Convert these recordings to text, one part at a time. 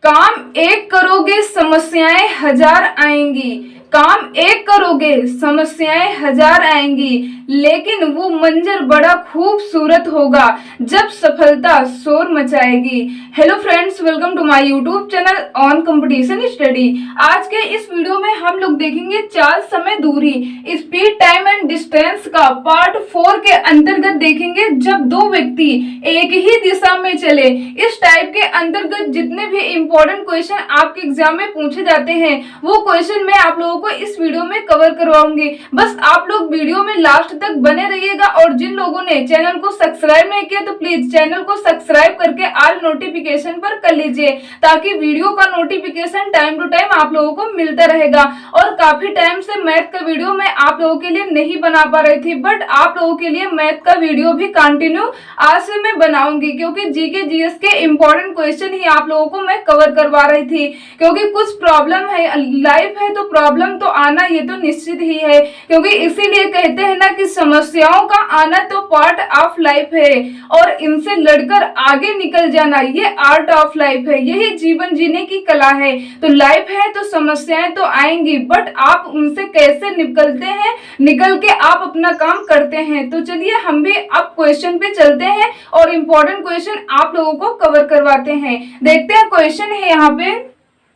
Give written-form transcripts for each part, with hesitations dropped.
काम एक करोगे समस्याएं हजार आएंगी। काम एक करोगे समस्याएं हजार आएंगी, लेकिन वो मंजर बड़ा खूबसूरत होगा जब सफलता शोर मचाएगी। Hello friends, welcome to my YouTube channel on competition study. आज के इस वीडियो में हम लोग देखेंगे चाल, समय, दूरी, स्पीड, टाइम एंड डिस्टेंस का पार्ट 4 के अंतर्गत देखेंगे। जब दो व्यक्ति एक ही दिशा में चले, इस टाइप के अंतर्गत जितने भी इंपॉर्टेंट क्वेश्चन आपके एग्जाम में पूछे जाते हैं वो क्वेश्चन मैं आप लोगों को इस वीडियो में कवर करवाऊंगी। बस आप लोग वीडियो में लास्ट तक बने रहिएगा, और जिन लोगों ने चैनल को सब्सक्राइब नहीं किया तो प्लीज चैनल को सब्सक्राइब करके ऑल नोटिफिकेशन पर कर लीजिए, ताकि वीडियो का नोटिफिकेशन टाइम टू टाइम आप लोगों को मिलता रहेगा। और काफी टाइम से मैथ का वीडियो मैं आप लोगों के लिए नहीं बना पा रही थी, बट आप लोगों के लिए मैथ का वीडियो भी कंटिन्यू आज से मैं बनाऊंगी, क्योंकि जीके जीएस के इंपॉर्टेंट क्वेश्चन ही आप लोगों को मैं कवर करवा रही थी। क्योंकि कुछ प्रॉब्लम है, लाइफ है तो प्रॉब्लम तो आना ये तो निश्चित ही है, क्योंकि इसीलिए कहते हैं ना कि समस्याओं का आना तो पार्ट ऑफ लाइफ है, और इनसे लड़कर आगे निकल जाना ये आर्ट ऑफ लाइफ है। यही जीवन जीने की कला है। तो लाइफ है तो समस्याएं तो आएंगी, बट आप उनसे कैसे निकलते हैं, निकल के आप अपना काम करते हैं। तो चलिए हम भी अब क्वेश्चन पे चलते हैं और इम्पोर्टेंट क्वेश्चन आप लोगों को कवर करवाते हैं। देखते हैं क्वेश्चन है। यहाँ पे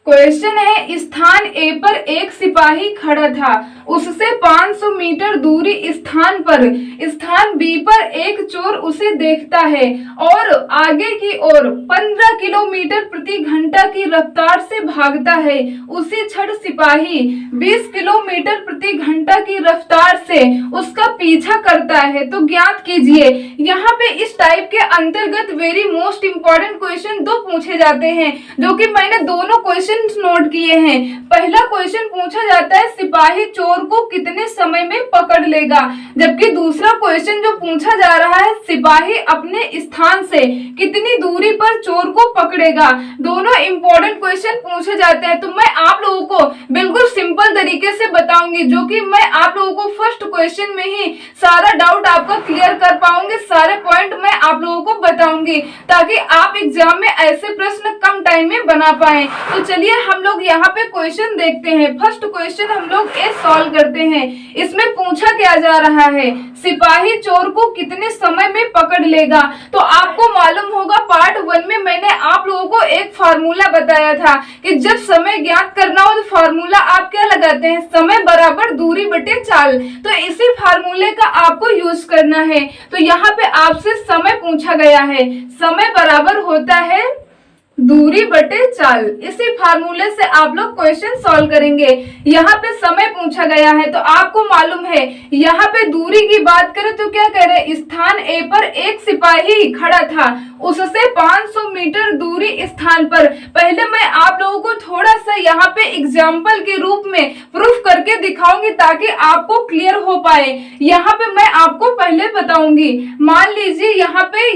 क्वेश्चन है, स्थान ए पर एक सिपाही खड़ा था, उससे 500 मीटर दूरी स्थान बी पर एक चोर उसे देखता है और आगे की ओर 15 किलोमीटर प्रति घंटा की रफ्तार से भागता है। उसी क्षण सिपाही 20 किलोमीटर प्रति घंटा की रफ्तार से उसका पीछा करता है। तो ज्ञात कीजिए। यहाँ पे इस टाइप के अंतर्गत वेरी मोस्ट इंपॉर्टेंट क्वेश्चन दो पूछे जाते हैं, जो कि मैंने दोनों क्वेश्चन नोट किए हैं। पहला क्वेश्चन पूछा जाता है, सिपाही चोर को कितने समय में पकड़ लेगा, जबकि दूसरा क्वेश्चन जो पूछा जा रहा है, सिपाही अपने स्थान से कितनी दूरी पर चोर को पकड़ेगा। दोनों इंपॉर्टेंट क्वेश्चन पूछे जाते हैं। तो मैं आप लोगों को बिल्कुल सिंपल तरीके से बताऊंगी, जो कि मैं आप लोगों को फर्स्ट क्वेश्चन में ही सारा डाउट आपका क्लियर कर पाऊंगी। सारे पॉइंट मैं आप लोगों को बताऊंगी, ताकि आप एग्जाम में ऐसे प्रश्न कम टाइम में बना पाए। तो चलिए हम लोग यहाँ पे क्वेश्चन देखते हैं। फर्स्ट क्वेश्चन हम लोग ये सॉल्व करते हैं। इसमें पूछा क्या जा रहा है, सिपाही चोर को कितने समय में पकड़ लेगा। तो आपको मालूम होगा पार्ट 1 में मैंने आप लोगों को एक फार्मूला बताया था कि जब समय ज्ञात करना हो तो फार्मूला आप क्या लगाते हैं, समय बराबर दूरी बटे चाल। तो इसी फार्मूले का आपको यूज करना है। तो यहाँ पे आपसे समय पूछा गया है, समय बराबर होता है दूरी बटे चाल। इसी फार्मूले से आप लोग क्वेश्चन सॉल्व करेंगे। यहाँ पे समय पूछा गया है, तो आपको मालूम है यहाँ पे दूरी की बात करें तो क्या कह रहे हैं, स्थान ए पर एक सिपाही खड़ा था, उससे 500 मीटर दूरी स्थान पर। पहले मैं आप लोगों को थोड़ा सा यहाँ पे एग्जाम्पल के रूप में प्रूफ करके दिखाऊंगी, ताकि आपको क्लियर हो पाए। यहाँ पे मैं आपको पहले बताऊंगी। मान लीजिए यहाँ पे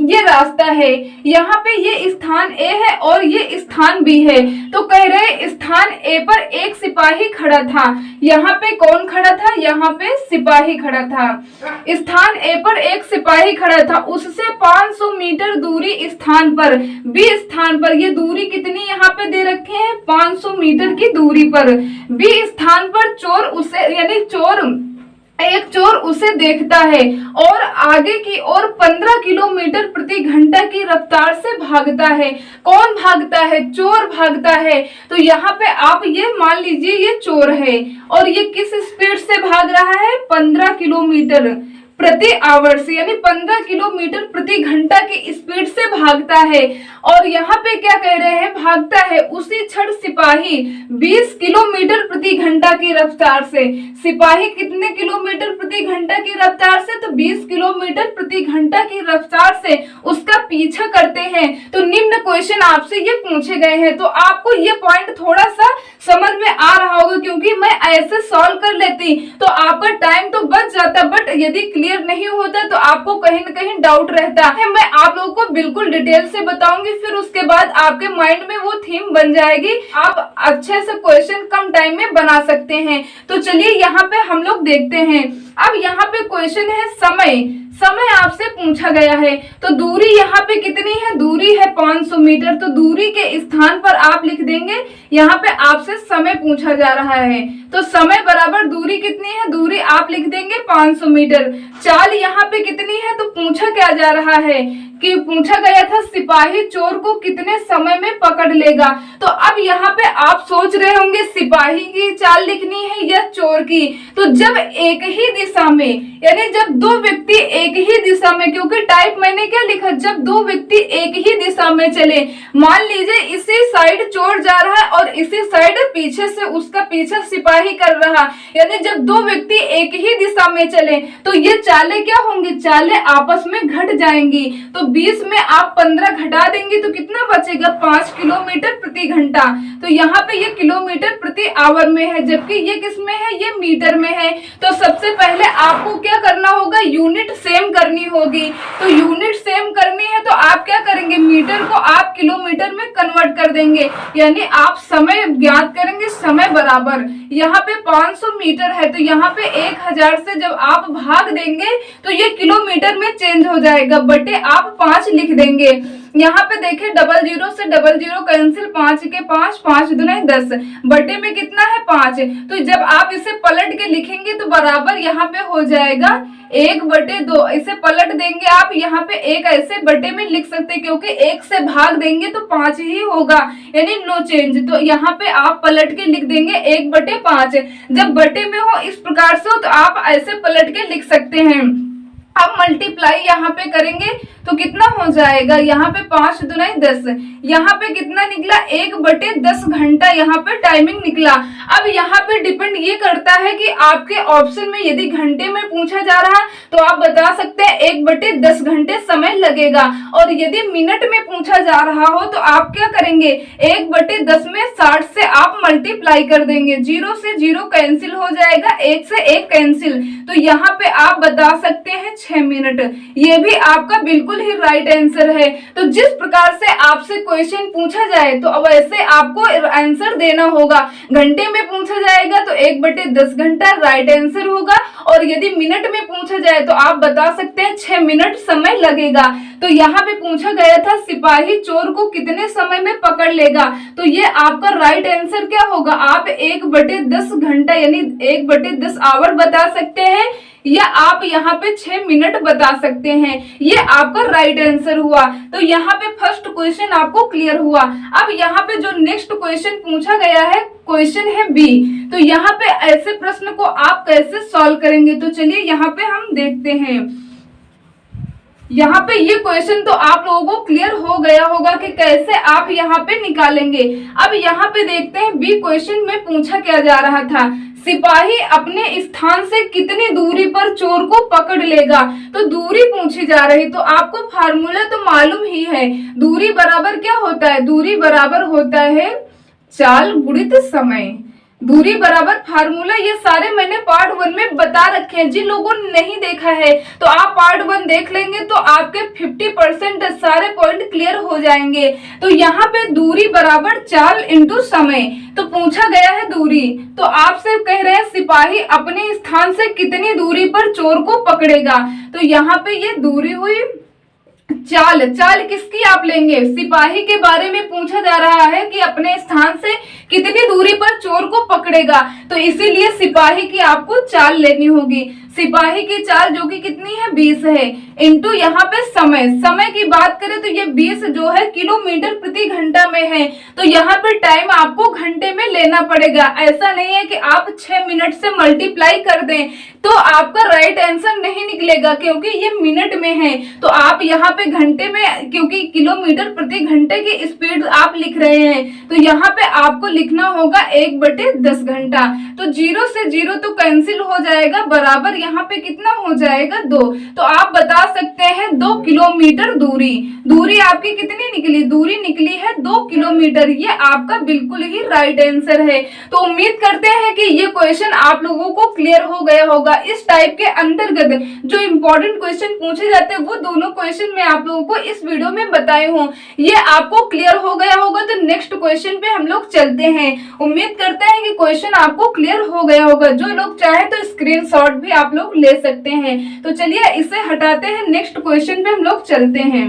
ये रास्ता है, यहाँ पे ये स्थान ए है और ये स्थान बी है। तो कह रहे स्थान ए पर एक सिपाही खड़ा था, यहाँ पे कौन खड़ा था, यहाँ पे सिपाही खड़ा था। स्थान ए पर एक सिपाही खड़ा था, उससे 500 मीटर दूरी स्थान पर बी स्थान पर, ये दूरी कितनी यहाँ पे दे रखे हैं, 500 मीटर की दूरी पर बी स्थान पर चोर उसे यानी एक चोर उसे देखता है और आगे की ओर 15 किलोमीटर प्रति घंटा की रफ्तार से भागता है। कौन भागता है, चोर भागता है। तो यहाँ पे आप ये मान लीजिए ये चोर है, और ये किस स्पीड से भाग रहा है, 15 किलोमीटर प्रति आवर से, यानी 15 किलोमीटर प्रति घंटा की स्पीड से भागता है। और यहाँ पे क्या कह रहे हैं, भागता है। उसी क्षण सिपाही 20 किलोमीटर प्रति घंटा की रफ्तार से, सिपाही कितने किलोमीटर प्रति घंटा की रफ्तार से, तो 20 किलोमीटर प्रति घंटा की रफ्तार से उसका पीछा करते हैं। तो निम्न क्वेश्चन आपसे ये पूछे गए हैं। तो आपको ये पॉइंट थोड़ा सा समझ में आ रहा होगा, क्योंकि मैं ऐसे सॉल्व कर लेती तो आपका टाइम तो बच जाता, बट यदि क्लियर नहीं होता तो आपको कहीं न कहीं डाउट रहता है। मैं आप लोगों को बिल्कुल डिटेल से बताऊंगी, फिर उसके बाद आपके माइंड में वो थीम बन जाएगी, आप अच्छे से क्वेश्चन कम टाइम में बना सकते हैं। तो चलिए यहाँ पे हम लोग देखते हैं। अब यहाँ पे क्वेश्चन है समय। समय आपसे पूछा गया है। तो दूरी यहाँ पे कितनी है, दूरी है 500 मीटर। तो दूरी के स्थान पर आप लिख देंगे, यहाँ पे आपसे समय पूछा जा रहा है तो समय बराबर दूरी कितनी है, दूरी आप लिख देंगे 500 मीटर। चाल यहाँ पे कितनी है, तो पूछा क्या जा रहा है कि पूछा गया था सिपाही चोर को कितने समय में पकड़ लेगा। तो अब यहाँ पे आप सोच रहे होंगे सिपाही की चाल लिखनी है या चोर की। तो जब एक ही दिशा में, यानी जब दो व्यक्ति एक ही दिशा में, क्योंकि टाइप मैंने क्या लिखा, जब दो व्यक्ति एक ही दिशा में चले, मान लीजिए इसी साइड चोर जा रहा है और इसी साइड पीछे से उसका पीछा सिपाही कर रहा, यानी जब दो व्यक्ति एक ही दिशा में चले तो ये चालें क्या होंगी, चालें आपस में घट जाएंगी। तो 20 में आप 15 घटा देंगे तो कितना बचेगा, 5 किलोमीटर प्रति घंटा। तो यहाँ पे ये किलोमीटर प्रति आवर में है, जबकि ये किस में है, ये मीटर में है। तो सबसे पहले आपको क्या करना होगा, यूनिट सेम करनी होगी। तो यूनिट सेम करनी है तो आप क्या करेंगे, मीटर को आप किलोमीटर में कन्वर्ट कर देंगे, यानी आप समय ज्ञात करेंगे, समय बराबर यहाँ पे 500 मीटर है तो यहाँ पे 1000 से जब आप भाग देंगे तो ये किलोमीटर में चेंज हो जाएगा, बटे आप 5 लिख देंगे। यहाँ पे देखिए 00 से 00 कैंसिल, 5 के 5, 5 दूना 10, बटे में कितना है 5। तो जब आप इसे पलट के लिखेंगे तो बराबर यहाँ पे हो जाएगा 1/2। इसे पलट देंगे आप, यहाँ पे 1 ऐसे बटे में लिख सकते हैं क्योंकि 1 से भाग देंगे तो 5 ही होगा, यानी नो चेंज। तो यहाँ पे आप पलट के लिख देंगे 1/5। जब बटे में हो इस प्रकार से हो तो आप ऐसे पलट के लिख सकते हैं। अब मल्टीप्लाई यहाँ पे करेंगे तो कितना हो जाएगा, यहाँ पे 5 दूना 10, यहाँ पे कितना निकला 1/10 घंटा यहाँ पे टाइमिंग निकला। अब यहाँ पे डिपेंड ये करता है कि आपके ऑप्शन में यदि घंटे में पूछा जा रहा तो आप बता सकते हैं 1/10 घंटे समय लगेगा, और यदि मिनट में पूछा जा रहा हो तो आप क्या करेंगे, 1/10 में 60 से आप मल्टीप्लाई कर देंगे, 0 से 0 कैंसिल हो जाएगा, 1 से 1 कैंसिल। तो यहाँ पे आप बता सकते हैं 6 मिनट। ये भी आपका बिल्कुल ही राइट आंसर है। तो जिस प्रकार से आपसे क्वेश्चन पूछा जाए तो अब ऐसे आपको आंसर देना होगा। घंटे में पूछा जाएगा तो 1/10 घंटा राइट आंसर होगा, और यदि मिनट में पूछा जाए तो आप बता सकते हैं 6 मिनट समय लगेगा। तो यहाँ पे पूछा गया था सिपाही चोर को कितने समय में पकड़ लेगा, तो ये आपका राइट आंसर क्या होगा, आप 1/10 घंटा यानी 1/10 आवर बता सकते हैं, या आप यहाँ पे 6 मिनट बता सकते हैं। ये आपका राइट आंसर हुआ। तो यहाँ पे फर्स्ट क्वेश्चन आपको क्लियर हुआ। अब यहाँ पे जो नेक्स्ट क्वेश्चन पूछा गया है, क्वेश्चन है बी। तो यहाँ पे ऐसे प्रश्न को आप कैसे सॉल्व करेंगे, तो चलिए यहाँ पे हम देखते हैं। यहाँ पे ये क्वेश्चन तो आप लोगों को क्लियर हो गया होगा कि कैसे आप यहाँ पे निकालेंगे। अब यहाँ पे देखते हैं बी क्वेश्चन में पूछा क्या जा रहा था, सिपाही अपने स्थान से कितनी दूरी पर चोर को पकड़ लेगा। तो दूरी पूछी जा रही, तो आपको फार्मूला तो मालूम ही है, दूरी बराबर क्या होता है, दूरी बराबर होता है चाल गुणित समय। दूरी बराबर फार्मूला ये सारे मैंने पार्ट 1 में बता रखे हैं, जिन लोगों ने नहीं देखा है तो आप पार्ट 1 देख लेंगे तो आपके 50% सारे पॉइंट क्लियर हो जाएंगे। तो यहाँ पे दूरी बराबर चाल इंटू समय, तो पूछा गया है दूरी, तो आपसे कह रहे हैं सिपाही अपने स्थान से कितनी दूरी पर चोर को पकड़ेगा। तो यहाँ पे ये दूरी हुई चाल। चाल किसकी आप लेंगे, सिपाही के बारे में पूछा जा रहा है कि अपने स्थान से कितनी दूरी पर चोर को पकड़ेगा, तो इसीलिए सिपाही की आपको चाल लेनी होगी। सिपाही की चाल जो कि कितनी है 20 है, इंटू यहाँ पे समय। समय की बात करें तो ये 20 जो है किलोमीटर प्रति घंटा में है, तो यहाँ पे टाइम आपको घंटे में लेना पड़ेगा। ऐसा नहीं है कि आप 6 मिनट से मल्टीप्लाई कर दें तो आपका राइट आंसर नहीं निकलेगा, क्योंकि ये मिनट में है। तो आप यहाँ पे घंटे में, क्योंकि किलोमीटर प्रति घंटे की स्पीड आप लिख रहे हैं, तो यहाँ पे आपको लिखना होगा 1/10 घंटा। तो 0 से 0 तो कैंसिल हो जाएगा, बराबर यहाँ पे कितना हो जाएगा 2। तो आप बता सकते हैं 2 किलोमीटर दूरी। दूरी आपकी कितनी निकली, दूरी निकली है 2 किलोमीटर। ये आपका बिल्कुल ही राइट आंसर है। तो उम्मीद करते हैं कि ये क्वेश्चन आप लोगों को क्लियर हो गया होगा। इस टाइप के अंतर्गत जो इम्पोर्टेंट क्वेश्चन पूछे जाते हैं वो दोनों क्वेश्चन मैं आप लोगों को इस वीडियो में बताई हूँ। ये आपको क्लियर हो गया होगा। तो नेक्स्ट क्वेश्चन पे हम लोग चलते हैं। उम्मीद करते हैं कि क्वेश्चन आपको क्लियर हो गया होगा। जो लोग चाहे तो स्क्रीनशॉट भी आप लोग ले सकते हैं। तो चलिए इसे हटाते हैं, नेक्स्ट क्वेश्चन पे हम लोग चलते हैं।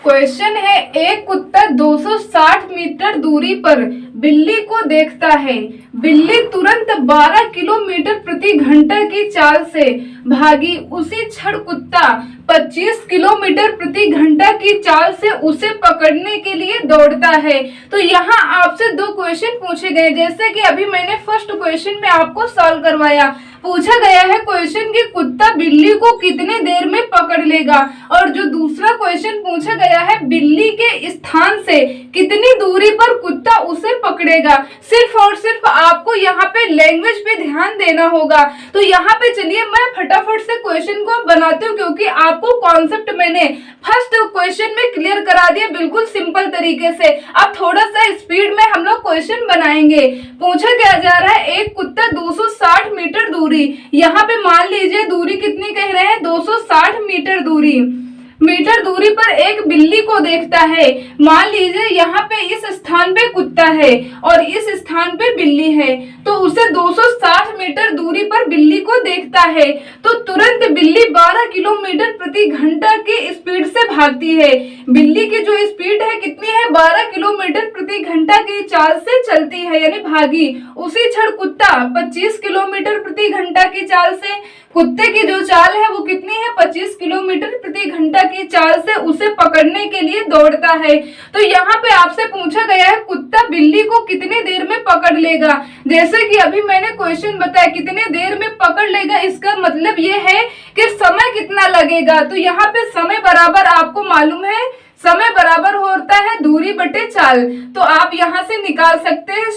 क्वेश्चन है, एक कुत्ता 260 मीटर दूरी पर बिल्ली को देखता है। बिल्ली तुरंत 12 किलोमीटर प्रति घंटा की चाल से भागी। उसी क्षण कुत्ता 25 किलोमीटर प्रति घंटा की चाल से उसे पकड़ने के लिए दौड़ता है। तो यहाँ आपसे दो क्वेश्चन पूछे गए, जैसे कि अभी मैंने फर्स्ट क्वेश्चन में आपको सॉल्व करवाया। पूछा गया है क्वेश्चन कि कुत्ता बिल्ली को कितने देर में पकड़ लेगा, और जो दूसरा क्वेश्चन पूछा गया है बिल्ली के स्थान से कितनी दूरी पर कुत्ता उसे पकड़ेगा। सिर्फ और सिर्फ आपको यहाँ पे लैंग्वेज पे ध्यान देना होगा। तो यहाँ पे चलिए मैं फटाफट से क्वेश्चन को बनाती हूँ, क्योंकि आपको कॉन्सेप्ट मैंने फर्स्ट क्वेश्चन में क्लियर करा दिया बिल्कुल सिंपल तरीके से। अब थोड़ा सा स्पीड में हम लोग क्वेश्चन बनाएंगे। पूछा क्या जा रहा है, एक कुत्ता 260 मीटर दूरी, यहाँ पे मान लीजिए दूरी कितनी कह रहे हैं, 260 मीटर दूरी पर एक बिल्ली को देखता है। मान लीजिए यहाँ पे इस स्थान पे कुत्ता है और इस स्थान पे बिल्ली है, तो उसे 260 मीटर दूरी पर बिल्ली को देखता है। तो तुरंत बिल्ली 12 किलोमीटर प्रति घंटा की स्पीड से भागती है। बिल्ली की जो स्पीड है कितनी है, 12 किलोमीटर प्रति घंटा की चाल से चलती है, यानी भागी। उसी क्षण कुत्ता 25 किलोमीटर प्रति घंटा की चाल से, कुत्ते की जो चाल है वो कितनी है, 25 किलोमीटर प्रति घंटा की चाल से उसे पकड़ने के लिए दौड़ता है। तो यहाँ पे आपसे पूछा गया है कुत्ता बिल्ली को कितने देर में पकड़ लेगा। जैसे कि अभी मैंने क्वेश्चन बताया कितने देर में पकड़ लेगा, इसका मतलब ये है कि समय कितना लगेगा। तो यहाँ पे समय बराबर आपको मालूम है, समय बराबर होता है दूरी बटे चाल। तो आप यहाँ से निकाल सकते हैं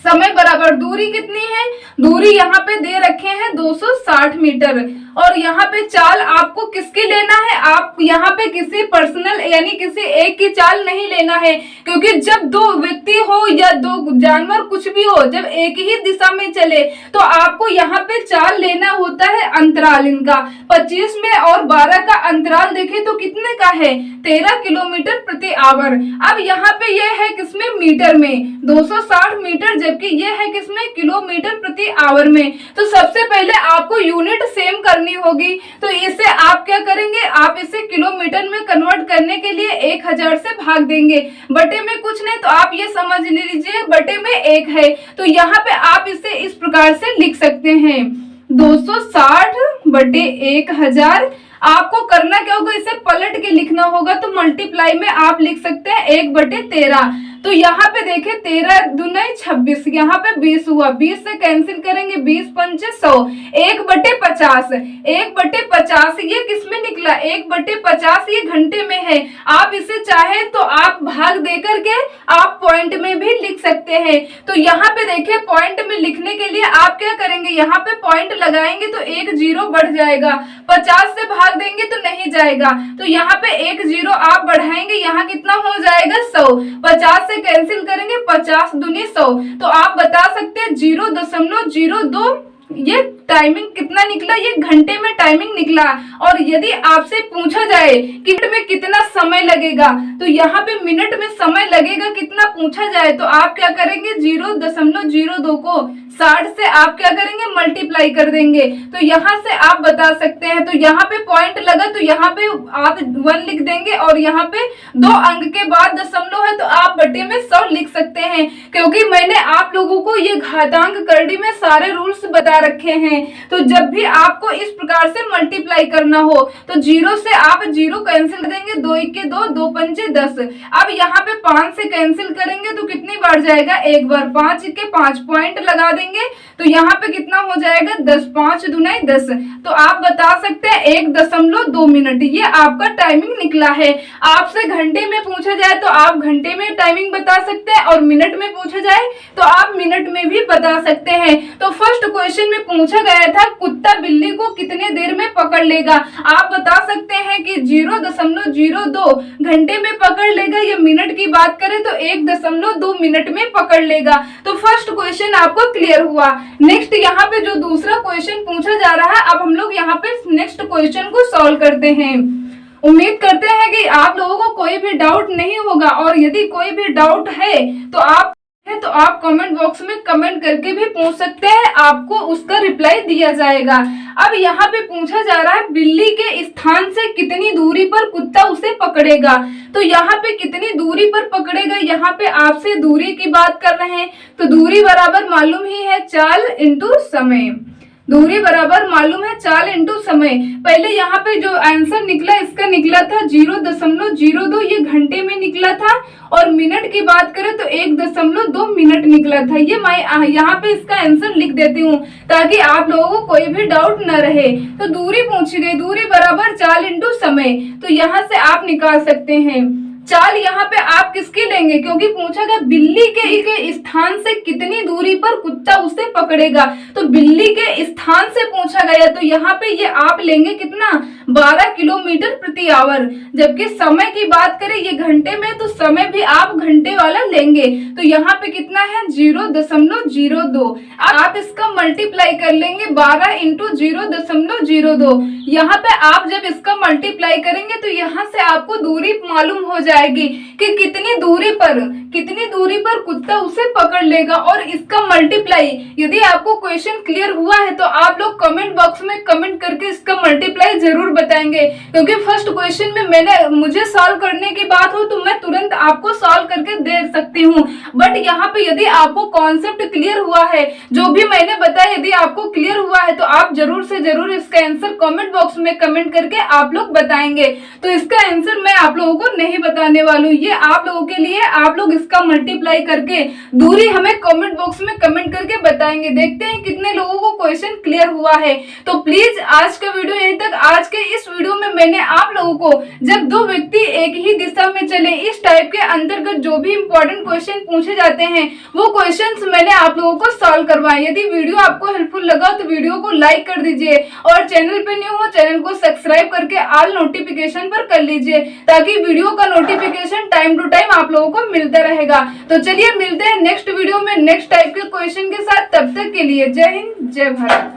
समय बराबर दूरी कितनी है, दूरी यहाँ पे दे रखे हैं 260 मीटर, और यहाँ पे चाल आपको किसकी लेना है, आप यहाँ पे किसी पर्सनल यानी किसी एक की चाल नहीं लेना है, क्योंकि जब दो व्यक्ति हो या दो जानवर कुछ भी हो, जब एक ही दिशा में चले तो आपको यहाँ पे चाल लेना होता है अंतराल इनका। 25 में और 12 का अंतराल देखें तो कितने का है, 13 किलोमीटर प्रति आवर। अब यहाँ पे ये है किसमें, मीटर में 260 मीटर, जबकि ये है किसमें, किलोमीटर प्रति आवर में। तो सबसे पहले आपको यूनिट सेम करनी होगी। तो इसे आप क्या करेंगे, आप इसे किलोमीटर में कन्वर्ट करने के लिए 1000 से भाग देंगे। बटे में कुछ नहीं, तो आप ये समझ लीजिए बटे में 1 है। तो यहाँ पे आप इसे इस प्रकार से लिख सकते हैं, 260 बटे 1000। आपको करना क्या होगा, इसे पलट के लिखना होगा। तो मल्टीप्लाई में आप लिख सकते हैं 1 बटे 13। तो यहाँ पे देखें 13 दूना 26, यहाँ पे 20 हुआ, 20 से कैंसिल करेंगे, 20 पंचे 100, 1 बटे 50, 1 बटे 50 ये किसमें निकला, 1 बटे 50 ये घंटे में है। आप इसे चाहे तो आप भाग दे करके आप पॉइंट में भी लिख सकते हैं। तो यहाँ पे देखिए पॉइंट में लिखने के लिए आप क्या करेंगे, यहाँ पे पॉइंट लगाएंगे तो 1 0 बढ़ जाएगा, 50 से भाग देंगे तो नहीं जाएगा, तो यहाँ पे 1 0 आप बढ़ाएंगे, यहाँ कितना हो जाएगा 100, 50 से कैंसिल करेंगे, 50 दूनी 100। तो आप बता सकते हैं 0.02 ये टाइमिंग कितना निकला, ये घंटे में टाइमिंग निकला। और यदि आपसे पूछा जाए कि मिनट में कितना समय लगेगा, तो यहाँ पे मिनट में समय लगेगा कितना पूछा जाए, तो आप क्या करेंगे 0.02 को 60 से आप क्या करेंगे मल्टीप्लाई कर देंगे, तो यहाँ से आप बता सकते हैं। तो यहाँ पे पॉइंट लगा तो यहाँ पे आप 1 लिख देंगे, और यहाँ पे 2 अंक के बाद दशमलव है तो आप बटे में 100 लिख सकते हैं, क्योंकि मैंने आप लोगों को ये घातांक करनी में सारे रूल्स बता रखे हैं। तो जब भी आपको इस प्रकार से मल्टीप्लाई करना हो तो 0 से आप 0 कैंसिल देंगे, 2 1 के 2, 2 पंचे 10। अब यहाँ पे 5 से कैंसिल करेंगे तो कितनी बार जाएगा, एक बार, 5 के 5 पॉइंट लगा देंगे तो यहाँ पे कितना हो जाएगा 10, 5 दूना 10। तो आप बता सकते हैं 1.2 मिनट ये आपका टाइमिंग निकला है। आपसे घंटे में पूछा जाए तो आप घंटे में टाइमिंग बता सकते हैं, और मिनट में पूछा जाए तो आप मिनट में भी बता सकते हैं। तो फर्स्ट क्वेश्चन में पूछा गया था कुत्ता बिल्ली को कितने देर में पकड़ लेगा, आप बता सकते हैं कि 0.02 घंटे में पकड़ लेगा, या मिनट की बात करें तो 1.2 मिनट में पकड़ लेगा। तो फर्स्ट क्वेश्चन आपको क्लियर क्लियर हुआ। नेक्स्ट यहाँ पे जो दूसरा क्वेश्चन पूछा जा रहा है, अब हम लोग यहाँ पे नेक्स्ट क्वेश्चन को सॉल्व करते हैं। उम्मीद करते हैं कि आप लोगों को कोई भी डाउट नहीं होगा, और यदि कोई भी डाउट है तो आप कमेंट बॉक्स में कमेंट करके भी पूछ सकते हैं, आपको उसका रिप्लाई दिया जाएगा। अब यहाँ पे पूछा जा रहा है बिल्ली के स्थान से कितनी दूरी पर कुत्ता उसे पकड़ेगा। तो यहाँ पे कितनी दूरी पर पकड़ेगा, यहाँ पे आपसे दूरी की बात कर रहे हैं, तो दूरी बराबर मालूम ही है चाल इंटू समय। दूरी बराबर मालूम है चाल इंटू समय। पहले यहाँ पे जो आंसर निकला इसका निकला था 0.02, ये घंटे में निकला था, और मिनट की बात करें तो 1.2 मिनट निकला था। ये मैं यहाँ पे इसका आंसर लिख देती हूँ ताकि आप लोगों को कोई भी डाउट न रहे। तो दूरी पूछी गई, दूरी बराबर चाल इंटू समय, तो यहाँ से आप निकाल सकते हैं। चाल यहाँ पे आप किसकी लेंगे, क्योंकि पूछा गया बिल्ली के स्थान से कितनी दूरी पर कुत्ता उसे पकड़ेगा, तो बिल्ली के स्थान से पूछा गया, तो यहाँ पे ये आप लेंगे कितना 12 किलोमीटर प्रति आवर। जबकि समय की बात करें ये घंटे में, तो समय भी आप घंटे वाला लेंगे, तो यहाँ पे कितना है 0.02। आप इसका मल्टीप्लाई कर लेंगे 12 इंटू 0.02। यहाँ पे आप जब इसका मल्टीप्लाई करेंगे तो यहाँ से आपको दूरी मालूम हो जाएगी कि कितनी दूरी पर कुत्ता उसे पकड़ लेगा। और इसका मल्टीप्लाई, यदि आपको क्वेश्चन क्लियर हुआ है तो आप लोग कमेंट बॉक्स में कमेंट करके इसका मल्टीप्लाई जरूर बताएंगे, क्योंकि फर्स्ट क्वेश्चन में मुझे सॉल्व करने की बात हो तो मैं तुरंत आपको सॉल्व करके दे सकती हूँ, बट यहाँ पे यदि आपको कॉन्सेप्ट क्लियर हुआ है, जो भी मैंने बताया यदि आपको क्लियर हुआ है, तो आप जरूर से जरूर इसका आंसर कमेंट बॉक्स में कमेंट करके आप लोग बताएंगे। तो इसका आंसर मैं आप लोगों को नहीं बताने वाली हूँ, ये आप लोगों के लिए, आप लोग इसका मल्टीप्लाई करके दूरी हमें कमेंट बॉक्स में कमेंट करके बताएंगे। देखते हैं कितने लोगों को क्वेश्चन क्लियर हुआ है। तो प्लीज आज का वीडियो यहीं तक। आज के इस वीडियो में मैंने आप लोगों को, जब दो व्यक्ति एक ही दिशा में चले, इस टाइप के अंतर्गत जो भी इंपॉर्टेंट क्वेश्चन पूछे जाते हैं वो क्वेश्चंस मैंने आप लोगों को सॉल्व करवाए। यदि वीडियो आपको हेल्पफुल लगा तो वीडियो को लाइक कर दीजिए, और चैनल पे न्यू हो चैनल को सब्सक्राइब करके ऑल नोटिफिकेशन पर कर लीजिए, ताकि वीडियो का नोटिफिकेशन टाइम टू टाइम आप लोगों को मिलता रहेगा। तो चलिए मिलते हैं नेक्स्ट वीडियो में नेक्स्ट टाइप के क्वेश्चन के साथ। तब तक के लिए जय हिंद, जय भारत।